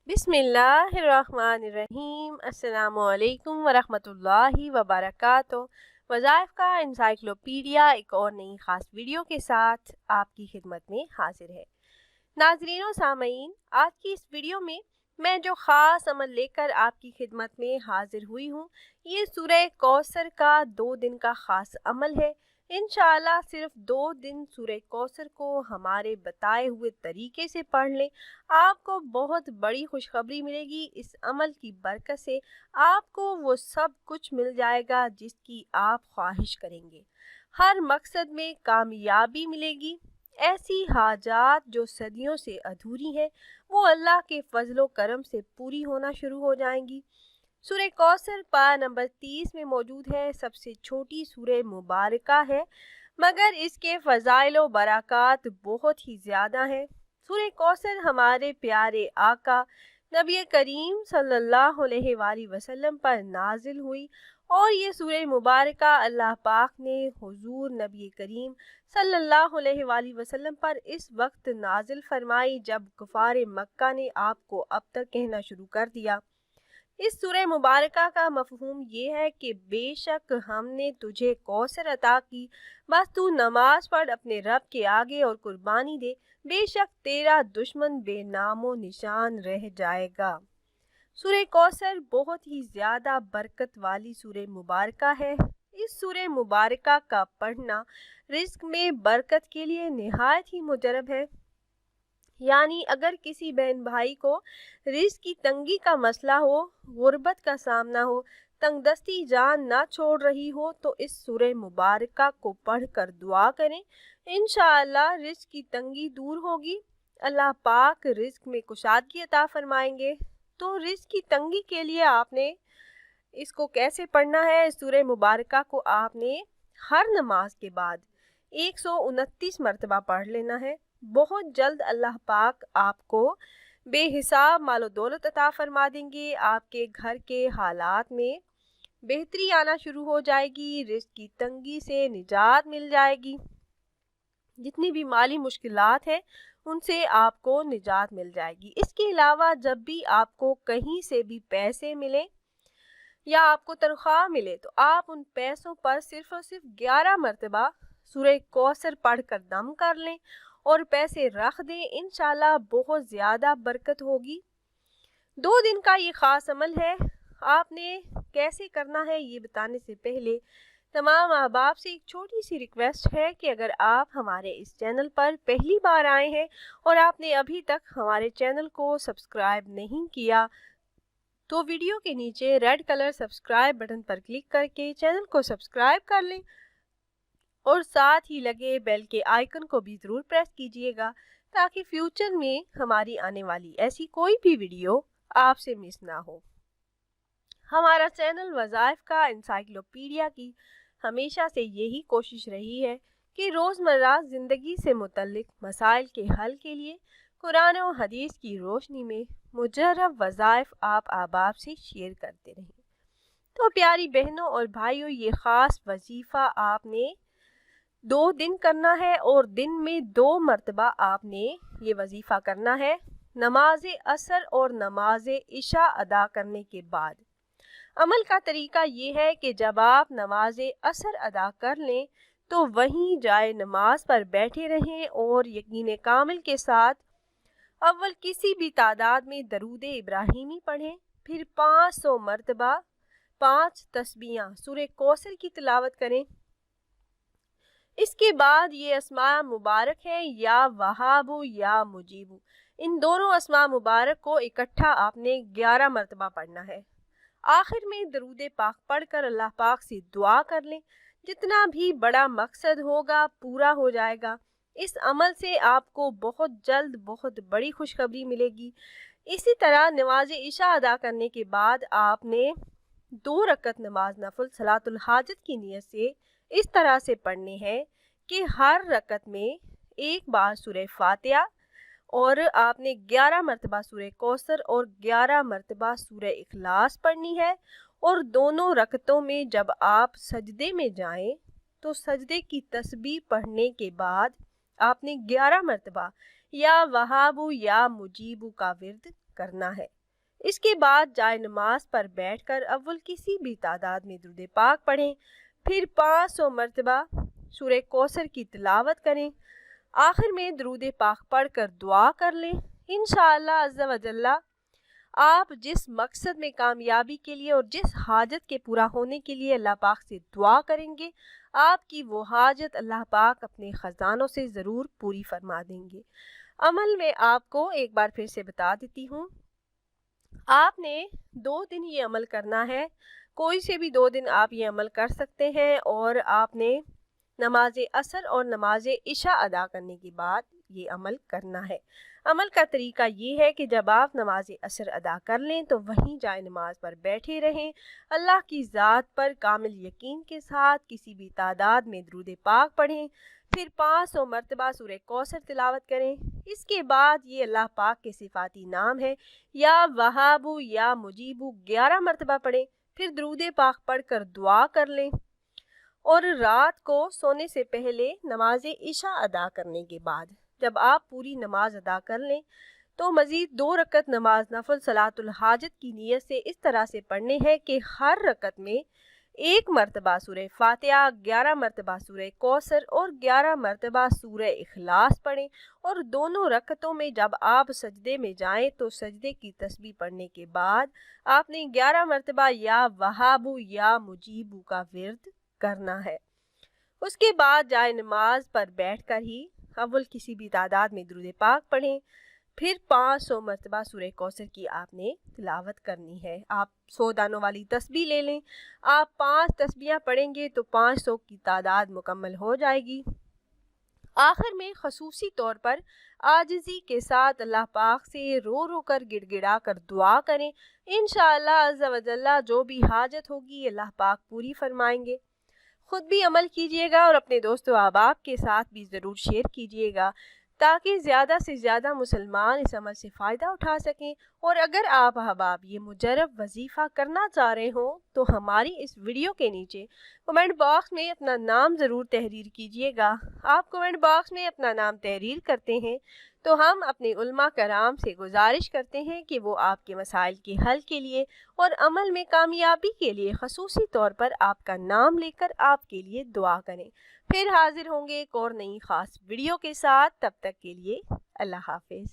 बिस्मिल्लाहिर्रहमानिर्रहीम। अस्सलामुअलैकुम वरहमतुल्लाहि वबरकातुहू। वज़ाइफ़ का एनसाइक्लोपीडिया एक और नई ख़ास वीडियो के साथ आपकी खिदमत में हाजिर है। नाज़रीन व सामईन, आज की इस वीडियो में मैं जो ख़ास अमल लेकर आपकी खिदमत में हाजिर हुई हूँ, ये सूरह कौसर का 2 दिन का ख़ास अमल है। इंशाअल्लाह सिर्फ 2 दिन सूरह कौसर को हमारे बताए हुए तरीके से पढ़ लें, आपको बहुत बड़ी खुशखबरी मिलेगी। इस अमल की बरकत से आपको वो सब कुछ मिल जाएगा जिसकी आप ख्वाहिश करेंगे। हर मकसद में कामयाबी मिलेगी। ऐसी हाजात जो सदियों से अधूरी हैं, वो अल्लाह के फजलो करम से पूरी होना शुरू हो जाएंगी। सूरह कौसर पारा नंबर 30 में मौजूद है। सबसे छोटी सूरह मुबारका है, मगर इसके फ़ज़ाइल व बरक़ात बहुत ही ज़्यादा हैं। सूरह कौसर हमारे प्यारे आका नबी करीम सल्लल्लाहु अलैहि वसल्लम पर नाजिल हुई और ये सूरह मुबारका अल्लाह पाक ने हुजूर नबी करीम सल्लल्लाहु अलैहि वसल्लम पर इस वक्त नाजिल फरमाई जब कुफार मक्का ने आपको अब तक कहना शुरू कर दिया। इस सूरह मुबारका का मफ़हूम ये है कि बेशक हमने तुझे कौसर अता की, बस तू नमाज पढ़, अपने रब के आगे और कुर्बानी दे, बेशक तेरा दुश्मन बेनामो निशान रह जाएगा। सूरह कौसर बहुत ही ज़्यादा बरकत वाली सूरह मुबारका है। इस सूरह मुबारका का पढ़ना रिज़्क में बरकत के लिए निहायत ही मुजरब है। यानी अगर किसी बहन भाई को रिज़्क की तंगी का मसला हो, गुर्बत का सामना हो, तंगदस्ती जान ना छोड़ रही हो, तो इस सूरह मुबारका को पढ़कर दुआ करें। इंशाअल्लाह रिज़्क की तंगी दूर होगी, अल्लाह पाक रिज़्क में कुशादगी अता फरमाएंगे। तो रिज़्क की तंगी के लिए आपने इसको कैसे पढ़ना है? सूरह मुबारका को आपने हर नमाज के बाद 129 मरतबा पढ़ लेना है। बहुत जल्द अल्लाह पाक आपको बेहिसाब मालो दौलत अता फरमा देंगे। आपके घर के हालात में बेहतरी आना शुरू हो जाएगी, रिज़्क की तंगी से निजात मिल जाएगी। जितनी भी माली मुश्किलात हैं उनसे आपको निजात मिल जाएगी। इसके अलावा जब भी आपको कहीं से भी पैसे मिले या आपको तनख्वाह मिले, तो आप उन पैसों पर सिर्फ और सिर्फ 11 मरतबा सूरह कौसर पढ़ कर दम कर लें और पैसे रख दें। इंशाल्लाह बहुत ज़्यादा बरकत होगी। 2 दिन का ये ख़ास अमल है। आपने कैसे करना है ये बताने से पहले तमाम अहबाब से एक छोटी सी रिक्वेस्ट है कि अगर आप हमारे इस चैनल पर पहली बार आए हैं और आपने अभी तक हमारे चैनल को सब्सक्राइब नहीं किया, तो वीडियो के नीचे रेड कलर सब्सक्राइब बटन पर क्लिक करके चैनल को सब्सक्राइब कर लें और साथ ही लगे बेल के आइकन को भी ज़रूर प्रेस कीजिएगा, ताकि फ्यूचर में हमारी आने वाली ऐसी कोई भी वीडियो आपसे मिस ना हो। हमारा चैनल वज़ाइफ़ का एनसाइक्लोपीडिया की हमेशा से यही कोशिश रही है कि रोज़मर्रा ज़िंदगी से मुतल्लिक़ मसाइल के हल के लिए कुरान और हदीस की रोशनी में मुजर्रब वज़ाइफ़ आप अहबाब से शेयर करते रहें। तो प्यारी बहनों और भाइयों, ये ख़ास वजीफ़ा आपने 2 दिन करना है और दिन में 2 मरतबा आपने ये वजीफ़ा करना है, नमाज असर और नमाज इशा अदा करने के बाद। अमल का तरीका ये है कि जब आप नमाज असर अदा कर लें तो वहीं जाए नमाज पर बैठे रहें और यकीन कामिल के साथ अव्वल किसी भी तादाद में दरूद इब्राहिमी पढ़ें, फिर 500 मरतबा 5 तस्बीहां सूरह कौसर की तिलावत करें। इसके बाद ये अस्मा मुबारक है, या वहाबु या मुजीबु, इन दोनों अस्मा मुबारक को इकट्ठा आपने 11 मरतबा पढ़ना है। आखिर में दरूद पाक पढ़कर अल्लाह पाक से दुआ कर लें। जितना भी बड़ा मकसद होगा पूरा हो जाएगा। इस अमल से आपको बहुत जल्द बहुत बड़ी खुशखबरी मिलेगी। इसी तरह नमाज इशा अदा करने के बाद आपने 2 रकत नमाज नफल सलातुल हाजत की नियत से इस तरह से पढ़ने हैं कि हर रकत में एक बार सूरह फातिहा और आपने 11 मरतबा सूरह कौसर और 11 मरतबा सूरह इखलास पढ़नी है। और दोनों रकतों में जब आप सजदे में जाएं तो सजदे की तस्बीह पढ़ने के बाद आपने 11 मरतबा या वहाबु या मुजीबु का विर्द करना है। اس کے بعد جائے نماز پر بیٹھ کر اول کسی بھی تعداد میں درود پاک پڑھیں، پھر 500 مرتبہ سورہ کوثر کی تلاوت کریں، آخر میں درود پاک پڑھ کر دعا کر لیں۔ انشاءاللہ عز و جل آپ جس مقصد میں کامیابی کے لیے اور جس حاجت کے پورا ہونے کے لیے اللہ پاک سے دعا کریں گے، آپ کی وہ حاجت اللہ پاک اپنے خزانوں سے ضرور پوری فرما دیں گے۔ عمل میں آپ کو ایک بار پھر سے بتا دیتی ہوں، آپ نے 2 دن یہ عمل کرنا ہے، کوئی سے بھی 2 دن آپ یہ عمل کر سکتے ہیں، اور آپ نے نماز عصر اور نماز عشاء ادا کرنے کے بعد یہ عمل کرنا ہے۔ عمل کا طریقہ یہ ہے کہ جب آپ نماز عصر ادا کر لیں تو وہیں جائے نماز پر بیٹھے رہیں، اللہ کی ذات پر کامل یقین کے ساتھ کسی بھی تعداد میں درود پاک پڑھیں، پھر 500 مرتبہ سورہ کوثر تلاوت کریں۔ اس کے بعد یہ اللہ پاک کے صفاتی نام ہے یا وہابو یا مجیبو 11 مرتبہ پڑھیں، پھر درود پاک پڑھ کر دعا کر لیں، اور رات کو سونے سے پہلے نماز عشاء ادا کرنے کے بعد جب آپ پوری نماز ادا کر لیں تو مزید 2 رکعت نماز نفل صلاۃ الحاجت کی نیت سے اس طرح سے پڑھنے ہیں کہ ہر رکعت میں 1 مرتبہ سورہ فاتحہ، 11 مرتبہ سورہ کوثر اور 11 مرتبہ سورہ اخلاص پڑھیں، اور دونوں رکعتوں میں جب آپ سجدے میں جائیں تو سجدے کی تسبیح پڑھنے کے بعد آپ نے 11 مرتبہ یا وہابو یا مجیبو کا ورد کرنا ہے۔ اس کے بعد جائے نماز پر بیٹھ کر ہی اول کسی بھی تعداد میں درود پاک پڑھیں، پھر 500 مرتبہ سورہ کوثر کی آپ نے تلاوت کرنی ہے۔ آپ 100 دانوں والی تسبیح لے لیں، آپ 5 تسبیحاں پڑھیں گے تو 500 کی تعداد مکمل ہو جائے گی۔ آخر میں خصوصی طور پر عاجزی کے ساتھ اللہ پاک سے رو رو کر گڑ گڑا کر دعا کریں، انشاءاللہ عز و جل جو بھی حاجت ہوگی اللہ پاک پوری فرمائیں گے۔ خود بھی عمل کیجیے گا اور اپنے دوست و احباب کے ساتھ بھی ضرور شیئر کیجیے گا تاکہ زیادہ سے زیادہ مسلمان اس عمل سے فائدہ اٹھا سکیں، اور اگر آپ احباب یہ مجرب وظیفہ کرنا چاہ رہے ہوں تو ہماری اس ویڈیو کے نیچے کمنٹ باکس میں اپنا نام ضرور تحریر کیجیے گا۔ آپ کمنٹ باکس میں اپنا نام تحریر کرتے ہیں تو ہم اپنے علماء کرام سے گزارش کرتے ہیں کہ وہ آپ کے مسائل کے حل کے لیے اور عمل میں کامیابی کے لیے خصوصی طور پر آپ کا نام لے کر آپ کے لیے دعا کریں۔ پھر حاضر ہوں گے ایک اور نئی خاص ویڈیو کے ساتھ، تب تک کے لیے اللہ حافظ۔